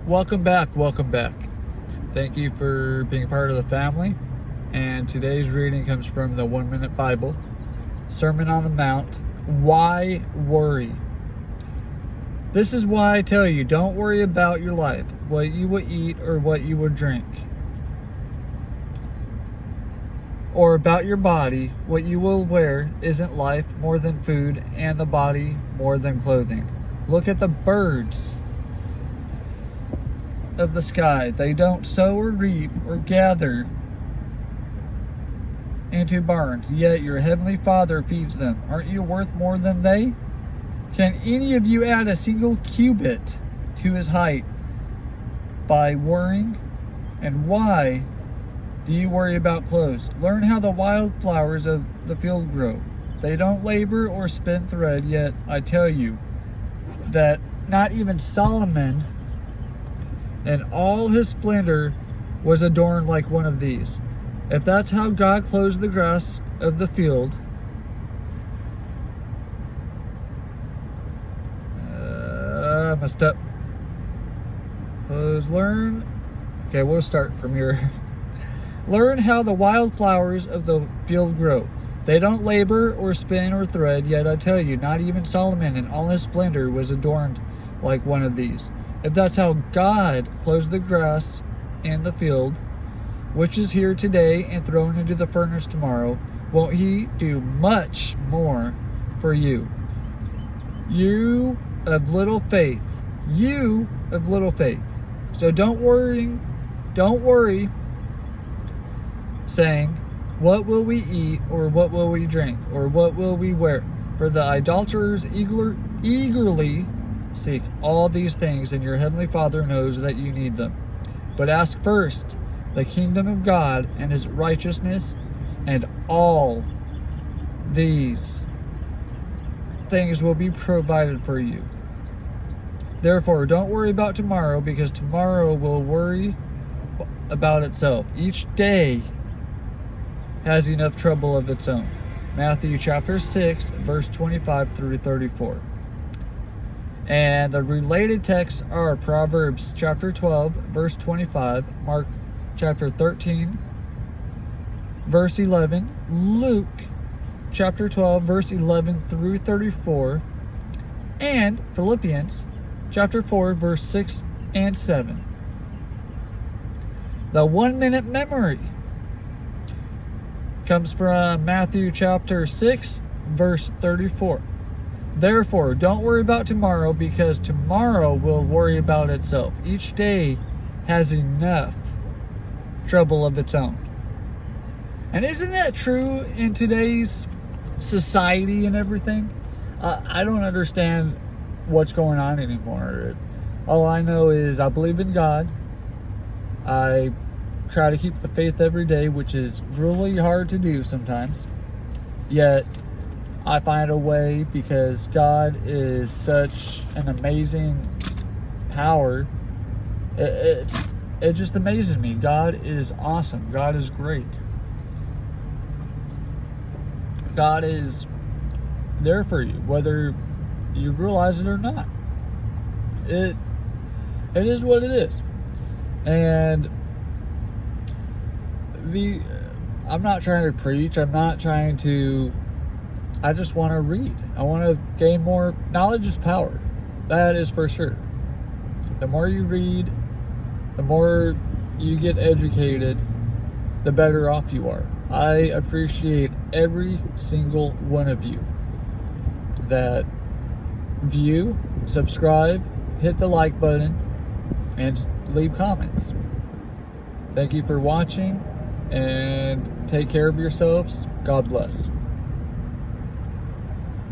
Welcome back. Thank you for being part of the family. And today's reading comes from the 1 Minute Bible, Sermon on the Mount. Why worry? This is why I tell you, don't worry about your life, what you will eat or what you will drink, or about your body, what you will wear. Isn't life more than food, and the body more than clothing? Look at the birds of the sky. They don't sow or reap or gather into barns, yet your heavenly Father feeds them. Aren't you worth more than they? Can any of you add a single cubit to his height by worrying? And why do you worry about clothes? Learn how the wild flowers of the field grow. They don't labor or spin thread, yet I tell you that not even Solomon in all his splendor was adorned like one of these. If that's how God clothes the grass of the field, messed up. Okay, we'll start from here. Learn how the wild flowers of the field grow. They don't labor or spin or thread, yet I tell you, not even Solomon in all his splendor was adorned like one of these. If that's how God clothes the grass in the field, which is here today and thrown into the furnace tomorrow, won't he do much more for you? You of little faith. So don't worry, saying, what will we eat, or what will we drink, or what will we wear? For the idolaters eagerly seek all these things, and your heavenly Father knows that you need them. But ask first the kingdom of God and his righteousness, and all these things will be provided for you. Therefore, don't worry about tomorrow, because tomorrow will worry about itself. Each day has enough trouble of its own. Matthew chapter 6, verse 25 through 34. And the related texts are Proverbs chapter 12, verse 25, Mark chapter 13, verse 11, Luke chapter 12, verse 11 through 34, and Philippians chapter 4, verse 6 and 7. The 1 minute memory comes from Matthew chapter 6, verse 34. Therefore, don't worry about tomorrow, because tomorrow will worry about itself. Each day has enough trouble of its own. And isn't that true in today's society and everything? I don't understand what's going on anymore. All I know is I believe in God. I try to keep the faith every day, which is really hard to do sometimes. Yet I find a way, because God is such an amazing power. It just amazes me. God is awesome. God is great. God is there for you, whether you realize it or not. It is what it is. And I'm not trying to preach. I just want to read. I want to gain more. Knowledge is power. That is for sure. The more you read, the more you get educated, the better off you are. I appreciate every single one of you that view, subscribe, hit the like button, and leave comments. Thank you for watching, and take care of yourselves. God bless.